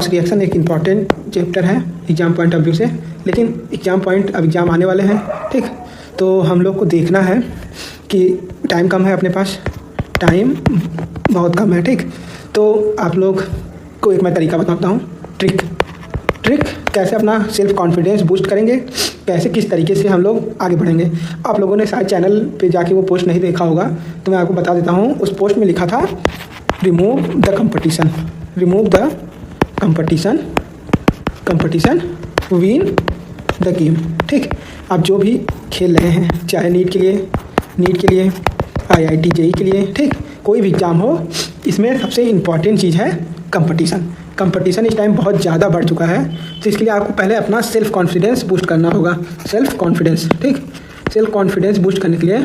Redox reaction एक important chapter है exam point of view से, लेकिन एग्जाम पॉइंट अब एग्ज़ाम आने वाले हैं, ठीक। तो हम लोग को देखना है कि टाइम कम है अपने पास, टाइम बहुत कम है, ठीक। तो आप लोग को एक मैं तरीका बताता हूँ, ट्रिक कैसे अपना सेल्फ कॉन्फिडेंस बूस्ट करेंगे, कैसे किस तरीके से हम लोग आगे बढ़ेंगे। आप लोगों ने शायद चैनल पे जाके वो पोस्ट नहीं देखा होगा, तो मैं आपको बता देता हूँ। उस पोस्ट में लिखा था remove the competition win the game, ठीक। आप जो भी खेल रहे हैं, चाहे नीट के लिए IIT JEE के लिए, ठीक, कोई भी एग्ज़ाम हो, इसमें सबसे इम्पॉर्टेंट चीज़ है कंपटीशन इस टाइम बहुत ज़्यादा बढ़ चुका है। तो इसके लिए आपको पहले अपना सेल्फ कॉन्फिडेंस बूस्ट करना होगा। सेल्फ कॉन्फिडेंस बूस्ट करने के लिए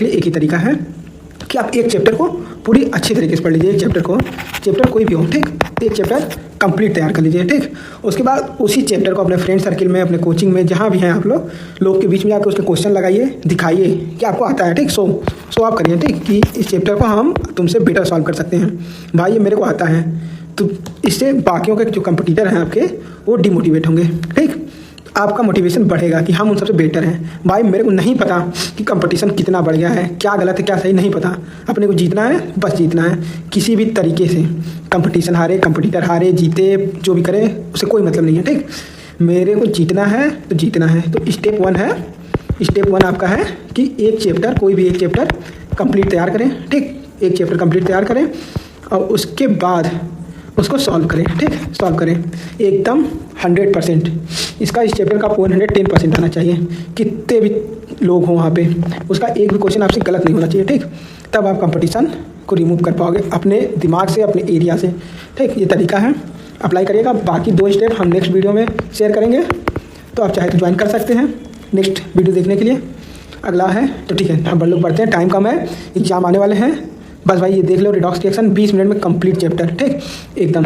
एक ही तरीका है कि आप एक चैप्टर को पूरी अच्छी तरीके से पढ़ लीजिए। चैप्टर कोई भी हो, ठीक, एक चैप्टर कंप्लीट तैयार कर लीजिए, ठीक। उसके बाद उसी चैप्टर को अपने फ्रेंड सर्किल में, अपने कोचिंग में, जहाँ भी हैं आप लोग के बीच में जाकर उसके क्वेश्चन लगाइए, दिखाइए कि आपको आता है, ठीक। सो आप करिए, ठीक, कि इस चैप्टर को हम तुमसे बेटर सॉल्व कर सकते हैं भाई, ये मेरे को आता है। तो इससे बाकियों के जो कंपटीटर हैं आपके, वो डिमोटिवेट होंगे, ठीक। आपका मोटिवेशन बढ़ेगा कि हम उन सबसे बेटर हैं। भाई मेरे को नहीं पता कि कंपटीशन कितना बढ़ गया है, क्या गलत है क्या सही नहीं पता, अपने को जीतना है, बस जीतना है किसी भी तरीके से। कंपटीटर हारे जीते जो भी करे उससे कोई मतलब नहीं है, ठीक। मेरे को जीतना है तो जीतना है। तो स्टेप वन आपका है कि कोई भी एक चैप्टर कंप्लीट तैयार करें, ठीक। एक चैप्टर कंप्लीट तैयार करें और उसके बाद उसको सॉल्व करें, ठीक। सॉल्व करें एकदम 100%। इसका इस चैप्टर का 110% आना चाहिए। कितने भी लोग हों वहाँ पे, उसका एक भी क्वेश्चन आपसे गलत नहीं होना चाहिए, ठीक। तब आप कंपटीशन को रिमूव कर पाओगे अपने दिमाग से, अपने एरिया से, ठीक। ये तरीका है, अप्लाई करिएगा। बाकी 2 स्टेप हम नेक्स्ट वीडियो में शेयर करेंगे, तो आप चाहे तो ज्वाइन कर सकते हैं नेक्स्ट वीडियो देखने के लिए। अगला है तो ठीक है, हम लोग बढ़ते हैं, टाइम कम है, एग्जाम आने वाले हैं। बस भाई ये देख लो, रिडॉक्स रिएक्शन 20 मिनट में कंप्लीट चैप्टर, ठीक। एकदम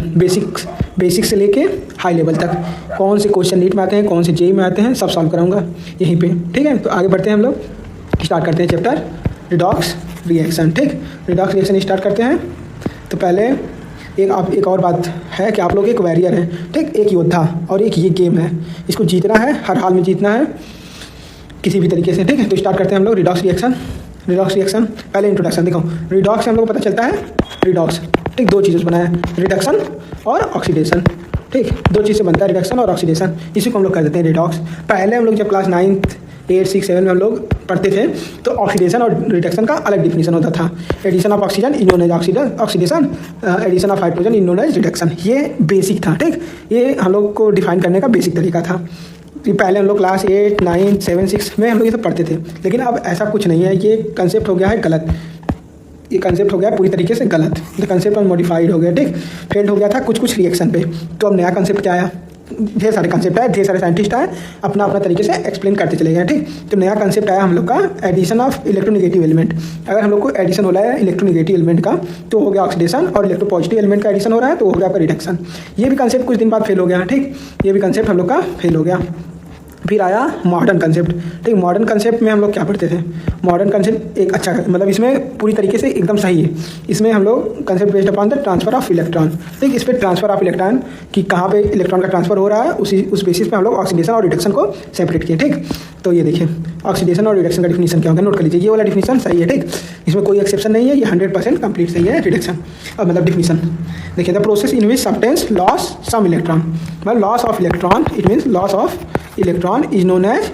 बेसिक से लेके हाई लेवल तक, कौन से क्वेश्चन नीट में आते हैं, कौन से JEE में आते हैं, सब सॉल्व कराऊंगा यहीं पे, ठीक है। तो आगे बढ़ते हैं, हम लोग स्टार्ट करते हैं चैप्टर रिडॉक्स रिएक्शन, ठीक। रिडॉक्स रिएक्शन स्टार्ट करते हैं। तो पहले एक और बात है कि आप लोग एक वॉरियर हैं, ठीक, एक योद्धा, और एक ये गेम है, इसको जीतना है, हर हाल में जीतना है किसी भी तरीके से, ठीक है। तो स्टार्ट करते हैं हम लोग रिडॉक्स रिएक्शन। पहले इंट्रोडक्शन देखो, रिडॉक्स से हम लोग को पता चलता है रिडॉक्स, ठीक, 2 चीज़ों से बना है, रिडक्शन और ऑक्सीडेशन, ठीक। 2 चीज़ से बनता है, रिडक्शन और ऑक्सीडेशन। इसी को हम लोग कर देते हैं रिडॉक्स। पहले हम लोग जब क्लास 9th 8 6 7 में हम लोग पढ़ते थे, तो ऑक्सीडेशन और रिडक्शन का अलग डिफिनीशन होता था। Addition of oxygen is known as oxidation, addition of hydrogen is known as reduction. ये बेसिक था, ठीक। ये हम लोग को डिफाइन करने का बेसिक तरीका था। पहले हम लोग क्लास 8 9 7 6 में हम लोग ये सब पढ़ते थे, लेकिन अब ऐसा कुछ नहीं है। ये कंसेप्ट हो गया है गलत, ये कंसेप्ट हो गया पूरी तरीके से गलत। द कंसेप्ट मॉडिफाइड हो गया, ठीक, फेल्ड हो गया था कुछ रिएक्शन पे। तो अब नया कंसेप्ट क्या आया, ढेर सारे कंसेप्ट आए, ढेर सारे साइंटिस्ट आए, अपना तरीके से एक्सप्लेन करते चले गए, ठीक। तो नया कंसेप्ट आया हम लोग का एडिशन ऑफ इलेक्ट्रोनेगेटिव एलिमेंट। अगर हम लोग को एडिशन हो रहा है इलेक्ट्रोनेगेटिव एलिमेंट का, तो हो गया ऑक्सीडेशन, और इलेक्ट्रोपॉजिटिव एलिमेंट का एडिशन हो रहा है तो हो गया आपका रिडक्शन। ये भी कंसेप्ट कुछ दिन बाद फेल हो गया, ठीक। ये भी कंसेप्ट हम लोग का फेल हो गया। फिर आया मॉडर्न कंसेप्ट, ठीक। मॉडर्न कंसेप्ट में हम लोग क्या पढ़ते थे, मॉडर्न कंसेप्ट एक अच्छा, मतलब इसमें पूरी तरीके से एकदम सही है। इसमें हम लोग concept based upon the transfer of electron, ठीक। इस पर ट्रांसफर ऑफ इलेक्ट्रॉन कि कहाँ पे इलेक्ट्रॉन का ट्रांसफर हो रहा है, उस बेसिस पे हम लोग ऑक्सीडेशन और रिडक्शन को सेपरेट किए, ठीक। तो ये देखिए ऑक्सीडेशन और रिडक्शन का डिफिनीशन क्या होगा, नोट कर लीजिए। ये वाला डिफिनीशन सही है, ठीक, इसमें कोई एक्सेप्शन नहीं है, ये 100% कंप्लीट सही है रिडक्शन। अब मतलब डिफिनीशन देखिए, the process in which substance loss some electron, मतलब loss of electron, it means loss of electron is known as,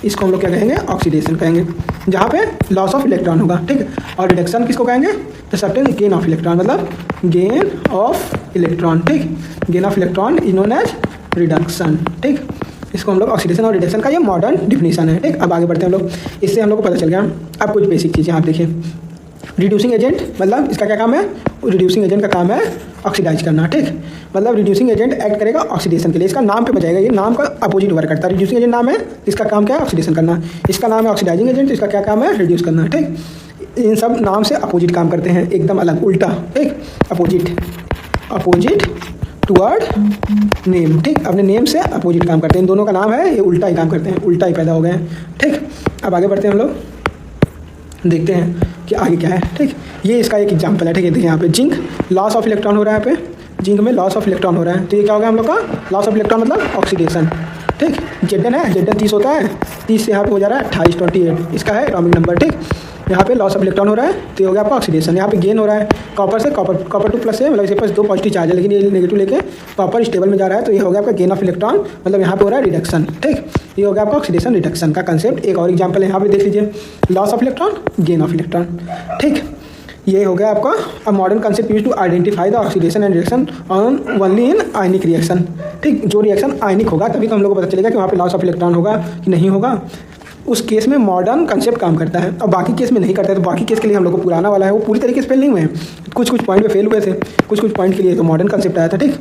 इसको हम लोग क्या कहेंगे, ऑक्सीडेशन कहेंगे, जहाँ पे लॉस ऑफ इलेक्ट्रॉन होगा, ठीक। और रिडक्शन किसको कहेंगे, the substance gain of electron, मतलब गेन ऑफ इलेक्ट्रॉन, ठीक। Gain of electron is known as reduction, ठीक। इसको हम लोग ऑक्सीडेशन और रिडक्शन का ये मॉडर्न डिफिनीशन है, ठीक। अब आगे बढ़ते हैं हम लोग, इससे हम लोग को पता चल गया। अब कुछ बेसिक चीज़ें आप देखिए, रिड्यूसिंग एजेंट, मतलब इसका क्या काम है, रिड्यूसिंग एजेंट का काम है ऑक्सीडाइज करना, ठीक। मतलब रिड्यूसिंग एजेंट एक्ट करेगा ऑक्सीडेशन के लिए, इसका नाम पे बचाएगा, ये नाम का अपोजिट वर्क करता है। रिड्यूसिंग एजेंट नाम है, इसका काम क्या है, ऑक्सीडेशन करना। इसका नाम है ऑक्सीडाइजिंग एजेंट, इसका क्या काम है, रिड्यूस करना, ठीक। इन सब नाम से अपोजिट काम करते हैं, एकदम अलग, उल्टा, ठीक। अपोजिट टुवर्ड नेम, ठीक। अपने नेम से अपोजिट काम करते हैं। इन दोनों का नाम है, ये उल्टा ही काम करते हैं, उल्टा ही पैदा हो गए हैं, ठीक। अब आगे बढ़ते हैं हम लोग, देखते हैं कि आगे क्या है, ठीक। ये इसका एक एग्जाम्पल है, ठीक है। देखिए यहाँ पे जिंक लॉस ऑफ इलेक्ट्रॉन हो रहा है, यहाँ पे जिंक में लॉस ऑफ इलेक्ट्रॉन हो रहा है, तो ये क्या हो गया हम लोग का लॉस ऑफ इलेक्ट्रॉन मतलब ऑक्सीडेशन। ठीक, Zn है, Zn 30 होता है, 30 से यहाँ पे हो जा रहा है 28 28, इसका है एटॉमिक नंबर। ठीक, यहाँ पे लॉस ऑफ इलेक्ट्रॉन हो रहा है तो ये हो गया आपका ऑक्सीडेशन। यहाँ पे गेन हो रहा है कॉपर से, कॉपर 2 प्लस है, मतलब इसके पास 2 पॉजिटिव चार्ज है लेकिन ये नेगेटिव लेके कॉपर स्टेबल में जा रहा है, तो ये हो गया आपका गेन ऑफ इलेक्ट्रॉन, मतलब यहाँ पे हो रहा है रिडक्शन। ठीक, ये हो गया आपका ऑक्सीडेशन रिडक्शन का कंसेप्ट। एक और एग्जाम्पल है यहाँ पे देख लीजिए, loss of electron, gain of electron. ठीक, ये हो गया आपका a modern concept use to identify the oxidation and reduction on only in ionic reaction. ठीक, जो रिएक्शन आयनिक होगा तभी तो हम लोग को पता चलेगा कि वहाँ पे लॉस ऑफ इलेक्ट्रॉन होगा कि नहीं होगा, उस केस में मॉडर्न कंसेप्ट काम करता है। और बाकी केस में नहीं करता है, तो बाकी केस के लिए हम लोग को पुराना वाला है वो पूरी तरीके से फेल नहीं हुए हैं, कुछ कुछ पॉइंट पे फेल हुए थे, कुछ कुछ पॉइंट के लिए तो मॉडर्न कंसेप्ट आया था। ठीक,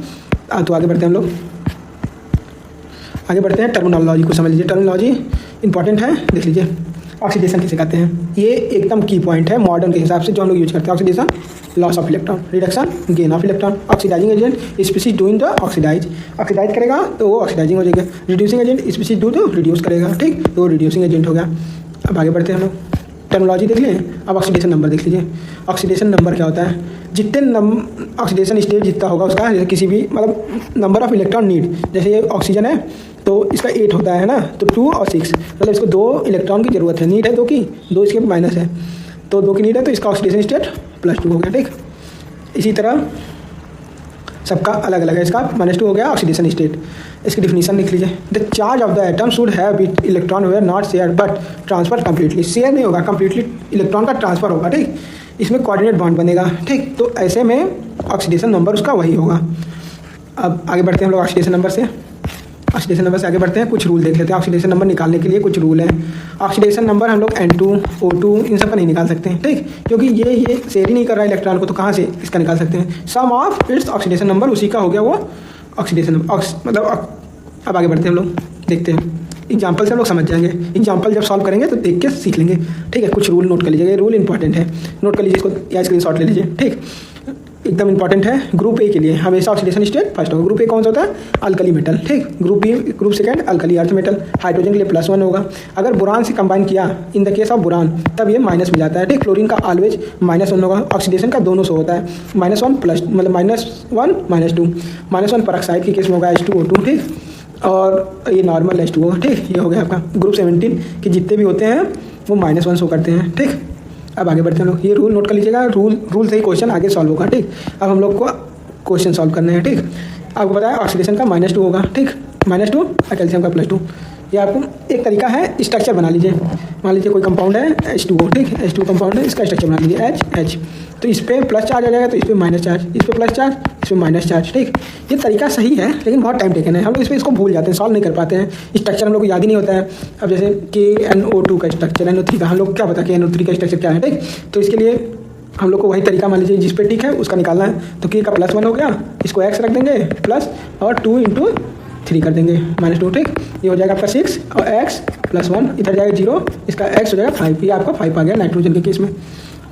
तो आगे बढ़ते हैं हम लोग, आगे बढ़ते हैं, टर्मिनोलॉजी को समझ लीजिए। टर्मिनोलॉजी इंपॉर्टेंट है, देख लीजिए। ऑक्सीडेशन किसे कहते हैं, ये एकदम की पॉइंट है मॉडर्न के हिसाब से जो हम लोग यूज करते हैं। Oxidation loss of electron, reduction gain of electron, oxidising agent species doing the oxidise करेगा तो वो ऑक्सीडाइजिंग हो जाएगा, रिड्यूसिंग एजेंट स्पीशीज डू तो रिड्यूस करेगा। ठीक, तो रिड्यूसिंग एजेंट हो गया। अब आगे बढ़ते हैं हम लोग, टर्मिनोलॉजी देख लें, अब ऑक्सीडेशन नंबर देख लीजिए। ऑक्सीडेशन नंबर क्या होता है, जितने ऑक्सीडेशन स्टेट जितना होगा उसका किसी भी मतलब नंबर ऑफ इलेक्ट्रॉन नीड, जैसे ये ऑक्सीजन है तो इसका 8 होता है ना, तो 2 और 6 मतलब इसको 2 इलेक्ट्रॉन की जरूरत है, नीड है 2 की, 2 इसके माइनस है तो 2 की नीड है, तो इसका ऑक्सीडेशन स्टेट +2 हो गया। ठीक, इसी तरह सबका अलग अलग है, इसका -2 हो गया ऑक्सीडेशन स्टेट। इसकी डिफिनीशन लिख लीजिए, the charge of the atom should have with electron where not share but transfer completely, share नहीं होगा, कम्प्लीटली इलेक्ट्रॉन का ट्रांसफर होगा। ठीक, इसमें कोऑर्डिनेट बॉन्ड बनेगा। ठीक, तो ऐसे में ऑक्सीडेशन नंबर उसका वही होगा। अब आगे बढ़ते हैं हम लोग ऑक्सीडेशन नंबर से, ऑक्सीडेशन नंबर से आगे बढ़ते हैं, कुछ रूल देख लेते हैं। ऑक्सीडेशन नंबर निकालने के लिए कुछ रूल है। ऑक्सीडेशन नंबर हम लोग N2 O2 इन सब का नहीं निकाल सकते हैं। ठीक, क्योंकि ये शेयर ही नहीं कर रहा है इलेक्ट्रॉन को, तो कहाँ से इसका निकाल सकते हैं, सम ऑफ इट्स ऑक्सीडेशन नंबर, उसी का हो गया वो ऑक्सीडेशन मतलब। अब आगे बढ़ते हैं हम लोग, देखते हैं एग्जाम्पल से हम लोग समझ जाएंगे, एग्जाम्पल जब सॉल्व करेंगे तो देख के सीख लेंगे। ठीक है, कुछ रूल नोट कर लीजिएगा, रूल इंपॉर्टेंट है, नोट कर लीजिए इसको या स्क्रीनशॉट ले लीजिए। ठीक, एकदम इंपॉर्टेंट है। ग्रुप ए के लिए हमेशा ऑक्सीडेशन स्टेट फर्स्ट होगा। ग्रुप ए कौन सा होता है, अल्कली मेटल। ठीक, group second alkali earth metal. Hydrogen के लिए +1 होगा। अगर बोरान से कंबाइन किया in the case of boron तब ये माइनस में जाता है। ठीक, क्लोरीन का ऑलवेज -1 होगा। ऑक्सीडेशन का दोनों से होता है, -1 प्लस मतलब -1 -2। -1 परऑक्साइड के केस में होगा H2O2। ठीक, और ये नॉर्मल H2O। ठीक, ये हो गया आपका ग्रुप 17 के जितने भी होते हैं वो -1 शो करते हैं। ठीक, अब आगे बढ़ते हैं लोग, ये रूल नोट कर लीजिएगा, रूल से ही क्वेश्चन आगे सॉल्व होगा। ठीक, अब हम लोग को क्वेश्चन सॉल्व करने हैं। ठीक, आपको बताया ऑक्सीडेशन का -2 होगा। ठीक, -2 और कैल्शियम का +2। ये आपको एक तरीका है, स्ट्रक्चर बना लीजिए। मान लीजिए कोई कंपाउंड है H2O। ठीक, H2 कंपाउंड है, इसका स्ट्रक्चर बना लीजिए H, तो इस पर प्लस चार्ज आ जाएगा, तो इस पर माइनस चार्ज, इस पर प्लस चार्ज, इस पर माइनस चार्ज। ठीक, ये तरीका सही है लेकिन बहुत टाइम टेकन है, हम लोग इस पर इसको भूल जाते हैं, सॉल्व नहीं कर पाते हैं, स्ट्रक्चर हम लोग को याद ही नहीं होता है। अब जैसे KNO2 का स्ट्रक्चर, NO3 का हम लोग क्या पता KNO3 का स्ट्रक्चर क्या है। ठीक, तो इसके लिए हम लोग को वही तरीका मान लीजिए जिस पे ठीक है उसका निकालना है। तो K का +1 हो गया, इसको x रख देंगे प्लस और 2 × 3 कर देंगे -2। ठीक, ये हो जाएगा आपका 6 और x +1 इधर जाएगा 0, इसका x हो जाएगा 5, ये आपका 5 आ गया नाइट्रोजन के केस में।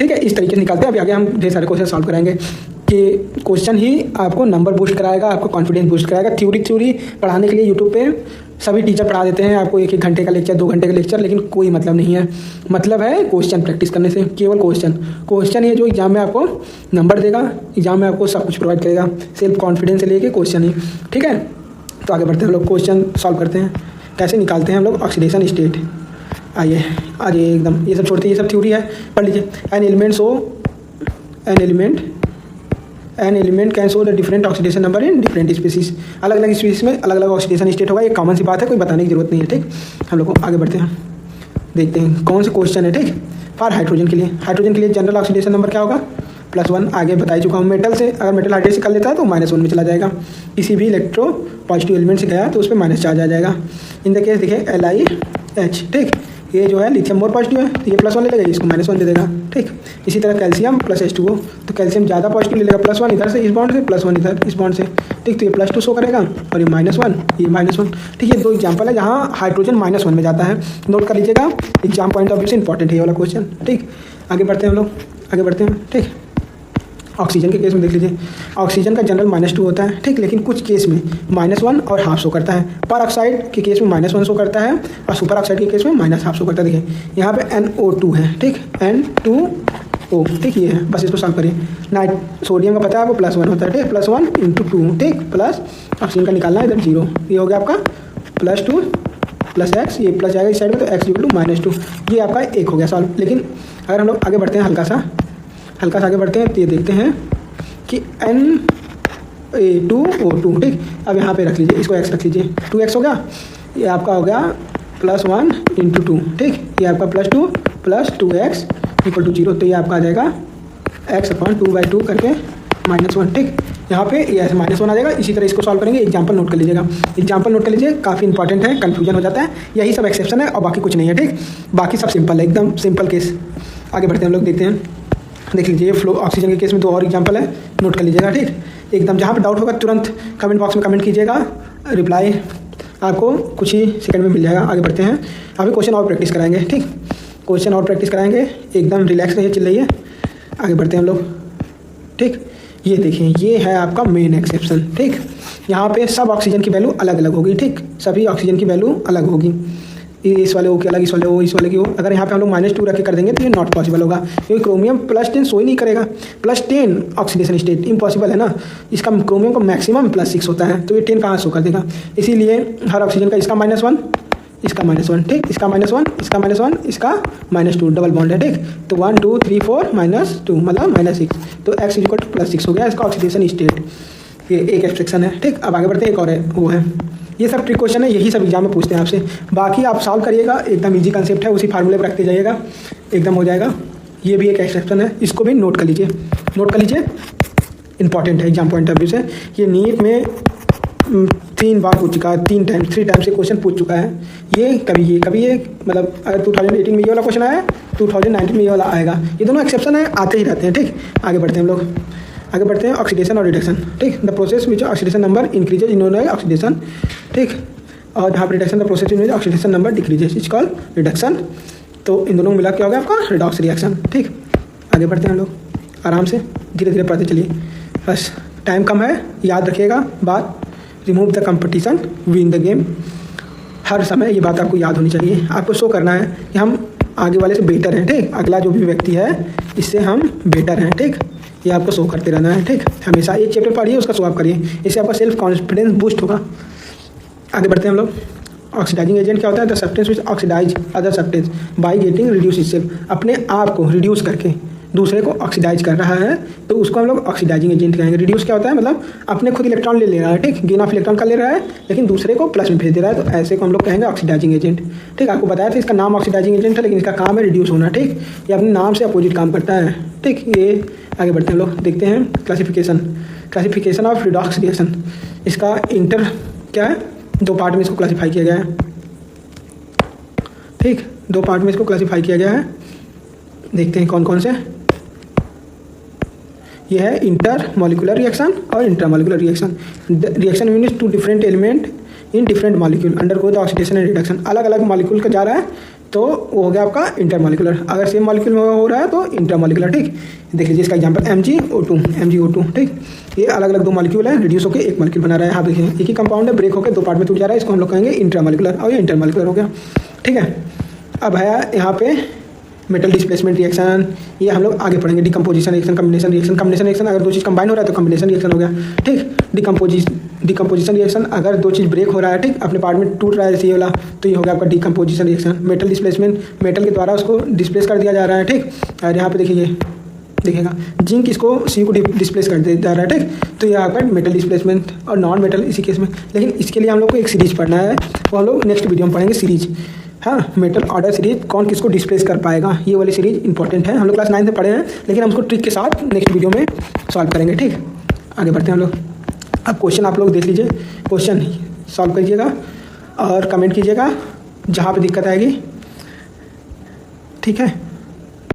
ठीक है, इस तरीके से निकालते हैं। अभी आगे हम ढेर सारे क्वेश्चन सॉल्व कराएंगे कि क्वेश्चन ही आपको नंबर बूस्ट कराएगा, आपको कॉन्फिडेंस बूस्ट कराएगा। थ्योरी पढ़ाने के लिए यूट्यूब पे सभी टीचर पढ़ा देते हैं आपको 1-1 घंटे का लेक्चर, 2 घंटे का लेक्चर, लेकिन कोई मतलब नहीं है। मतलब है क्वेश्चन प्रैक्टिस करने से, केवल क्वेश्चन ही जो एग्जाम में आपको नंबर देगा, एग्जाम में आपको सब कुछ प्रोवाइड करेगा, सेल्फ कॉन्फिडेंस से लेके क्वेश्चन ही। ठीक है, तो आगे बढ़ते हैं हम लोग, क्वेश्चन सॉल्व करते हैं, कैसे निकालते हैं हम लोग ऑक्सीडेशन स्टेट। आइए एकदम ये सब छोड़ते हैं, ये सब थ्योरी है, पढ़ लीजिए। An element can show the different oxidation number in different species. अलग अलग स्पीसीज में अलग अलग ऑक्सीडेशन स्टेट होगा, ये कॉमन सी बात है, कोई बताने की जरूरत नहीं है। ठीक, हम लोग को आगे बढ़ते हैं, देखते हैं कौन से क्वेश्चन है। ठीक, फॉर हाइड्रोजन के लिए जनरल ऑक्सीडेशन नंबर क्या होगा, +1 आगे बता चुका हूँ। मेटल से अगर मेटल हाइड्रेट से कर लेता है तो -1 में चला जाएगा। किसी भी इलेक्ट्रो पॉजिटिव एलिमेंट से गया तो उस पर माइनस चार्ज आ जाएगा। इन द केस देखिए LiH। ठीक, ये जो है लिथियम मोर पॉजिटिव है तो ये +1 ले लेगा, इसको -1 दे देगा। ठीक, इसी तरह कैल्शियम + H2O, तो कैल्शियम ज़्यादा पॉजिटिव ले लेगा, +1 इधर से इस बॉन्ड से, +1 इधर इस बॉन्ड से। ठीक, तो ये +2 शो करेगा और ये -1, ये -1। ठीक, ये 2 एग्जाम्पल है जहाँ हाइड्रोजन -1 में जाता है, नोट कर लीजिएगा, एग्जाम पॉइंट ऑफ व्यू से इंपॉर्टेंट है ये वाला क्वेश्चन। ठीक, आगे बढ़ते हैं हम लोग, आगे बढ़ते हैं। ठीक, ऑक्सीजन के केस में देख लीजिए, ऑक्सीजन का जनरल -2 होता है। ठीक, लेकिन कुछ केस में -1 और ½ शो करता है। पर ऑक्साइड के केस में -1 शो करता है और सुपर ऑक्साइड के केस में -½ शो करता है। देखिए यहाँ पे NO2 है। ठीक, O, ठीक, ये है, बस इसको सॉल्व करिए। सोडियम का पता है आपको +1 होता है, ठीक, +1 × 2, ठीक, प्लस ऑक्सीजन का निकालना है इधर 0, ये हो गया आपका +2 + x, ये प्लस जाएगा इस साइड में तो x = -2, ये आपका 1 हो गया सॉल्व। लेकिन अगर हम लोग आगे बढ़ते हैं हल्का सा आगे बढ़ते हैं तो ये देखते हैं कि Na2O2, ठीक, अब यहाँ पे रख लीजिए, इसको x रख लीजिए, 2x हो गया, ये आपका हो गया +1 × 2, ठीक, ये आपका +2 + 2x = 0, तो ये आपका आ जाएगा x/2/2 करके -1, ठीक, यहाँ पे ये ऐसे -1 आ जाएगा। इसी तरह इसको सॉल्व करेंगे। एग्जांपल नोट कर लीजिएगा, काफ़ी इंपॉर्टेंट है, कन्फ्यूजन हो जाता है, यही सब एक्सेप्शन है और बाकी कुछ नहीं है, ठीक, बाकी सब सिंपल है, एकदम सिंपल केस। आगे बढ़ते हैं हम लोग, देखते हैं, देख लीजिए फ्लो ऑक्सीजन के केस में 2 और एग्जांपल है, नोट कर लीजिएगा, ठीक, एकदम जहाँ पे डाउट होगा तुरंत कमेंट बॉक्स में कमेंट कीजिएगा, रिप्लाई आपको कुछ ही सेकंड में मिल जाएगा। आगे बढ़ते हैं, अभी क्वेश्चन और प्रैक्टिस कराएंगे, ठीक, क्वेश्चन और प्रैक्टिस कराएंगे, एकदम रिलैक्स रहिए, चिल रहिए। आगे बढ़ते हैं हम लोग, ठीक, ये देखिए, ये है आपका मेन एक्सेप्शन, ठीक, यहाँ पे सब ऑक्सीजन की वैल्यू अलग अलग होगी, ठीक, सभी ऑक्सीजन की वैल्यू अलग होगी, इस वाले ओ की अलग, इस वाले ओ, इस वाले की ओ। अगर यहाँ पे हम लोग -2 रख के कर देंगे तो ये नॉट पॉसिबल होगा, क्योंकि क्रोमियम +10 सो ही नहीं करेगा, +10 ऑक्सीडेशन स्टेट इम्पॉसिबल है ना, इसका क्रोमियम का मैक्सिमम +6 होता है, तो ये 10 कहाँ शो कर देगा। इसीलिए हर ऑक्सीजन का इसका -1, इसका -1, ठीक, इसका -1, इसका -1, इसका -2, डबल बॉन्ड है, ठीक, तो 1 2 3 4 -2 मतलब -6, तो x = +6 हो गया इसका ऑक्सीडेशन स्टेट, ये एक एक्सप्रेशन है, ठीक। अब आगे बढ़ते हैं, एक और है, वो है, ये सब ट्रिक क्वेश्चन है, यही सब एग्जाम में पूछते हैं आपसे, बाकी आप सॉल्व करिएगा, एकदम इजी कंसेप्ट है, उसी फार्मूले पर रखते जाइएगा, एकदम हो जाएगा। ये भी एक एक्सप्रेशन है, इसको भी नोट कर लीजिए, इंपॉर्टेंट है एग्जाम पॉइंट ऑफ व्यू से। ये नीट में 3 बार पूछ चुका है, 3 टाइम से क्वेश्चन पूछ चुका है, ये कभी ये मतलब अगर 2018 में ये वाला क्वेश्चन आया, 2019 में ये वाला आएगा, ये दोनों एक्सेप्शन है, आते ही रहते हैं, ठीक। आगे बढ़ते हैं हम लोग, ऑक्सीडेशन और रिडक्शन, ठीक, the process which oxidation number increases in oxidation, ठीक, और जहाँ पर reduction the process in oxidation number decreases is called reduction. तो इन दोनों मिला क्या होगा आपका रिडॉक्स रिएक्शन, ठीक। आगे बढ़ते हैं हम लोग, आराम से धीरे धीरे पढ़ते चलिए, बस टाइम कम है, याद रखिएगा बात, remove the competition win the game, हर समय ये बात आपको याद होनी चाहिए, आपको शो करना है कि हम आगे वाले से बेटर हैं, ठीक, अगला जो भी व्यक्ति है इससे हम बेटर हैं, ठीक, ये आपको शो करते रहना है, ठीक, हमेशा एक चैप्टर पढ़िए, उसका शो आप करिए, इससे आपका सेल्फ कॉन्फिडेंस बूस्ट होगा। आगे बढ़ते हैं हम लोग, ऑक्सीडाइजिंग एजेंट क्या होता है, the substance which oxidise other substance by getting reduce itself, अपने आप को रिड्यूस करके दूसरे को ऑक्सीडाइज कर रहा है, तो उसको हम लोग ऑक्सीडाइजिंग एजेंट कहेंगे। रिड्यूस क्या होता है, मतलब अपने खुद इलेक्ट्रॉन ले रहा है, ठीक, गेन ऑफ इलेक्ट्रॉन का ले रहा है, लेकिन दूसरे को प्लस में भेज दे रहा है, तो ऐसे को हम लोग कहेंगे ऑक्सीडाइजिंग एजेंट, ठीक। आपको बताया था इसका नाम ऑक्सीडाइजिंग एजेंट है, लेकिन इसका काम है रिड्यूस होना, ठीक, ये अपने नाम से अपोजिट काम करता है, ठीक। ये आगे बढ़ते हैं हम लोग, देखते हैं क्लासिफिकेशन ऑफ रिडॉक्स रिएक्शन, इसका इंटर क्या है, 2 पार्ट में इसको क्लासीफाई किया गया है, ठीक, 2 पार्ट में इसको क्लासीफाई किया गया है, देखते हैं कौन कौन से। ये है इंटर मॉलिकुलर रिएक्शन और intra molecular reaction, reaction means 2 different element in different molecule undergo the oxidation and reduction, अलग अलग मॉलिक्यूल का जा रहा है तो वो हो गया आपका इंटर मॉलिकुलर, अगर सेम मॉलिक्यूल में हो रहा है तो इंटर मॉलिकुलर, ठीक। देख लीजिए इसका एग्जांपल MgO2, ठीक, ये अलग अलग 2 मॉलिक्यूल है, रिड्यूस होकर एक मॉलिक्यूल बना रहा है, यहाँ देखिए एक ही कंपाउंड है, ब्रेक होकर 2 पार्ट में टूट जा रहा है, इसको हम लोग कहेंगे इंट्रा मॉलिकुलर और ये इंटर मॉलिकुलर हो गया, ठीक है। अब है यहाँ पे मेटल डिस्प्लेसमेंट रिएक्शन, ये हम लोग आगे पढ़ेंगे, डिकम्पोजिशन रिएक्शन, कम्बिनेशन रिएक्शन, अगर 2 चीज़ कंबाइन हो रहा है तो कम्बिनेशन रिएक्शन हो गया, ठीक। डिकम्पोजिशन रिएक्शन, अगर 2 चीज़ ब्रेक हो रहा है, ठीक, अपने पार्ट में टूट रहा है जैसे ये वाला, तो ये हो गया आपका decomposition reaction. Metal displacement, metal के द्वारा उसको डिस्प्लेस कर दिया जा रहा है, ठीक, और यहाँ पे देखिए देखिएगा जिंक इसको सी को डिस्प्लेस कर दिया जा रहा है, ठीक, तो ये आपका मेटल डिस्प्लेसमेंट और नॉन मेटल इसी केस में। लेकिन इसके लिए हम लोग को एक सीरीज पढ़ना है, वो हम लोग नेक्स्ट वीडियो में पढ़ेंगे सीरीज, हाँ, मेटल ऑर्डर सीरीज, कौन किसको डिस्प्लेस कर पाएगा, ये वाली सीरीज इंपॉर्टेंट है, हम लोग क्लास 9 में पढ़े हैं, लेकिन हम उसको ट्रिक के साथ नेक्स्ट वीडियो में सॉल्व करेंगे, ठीक। आगे बढ़ते हैं हम लोग, अब क्वेश्चन आप लोग देख लीजिए, क्वेश्चन सॉल्व कीजिएगा और कमेंट कीजिएगा जहाँ पे दिक्कत आएगी, ठीक है।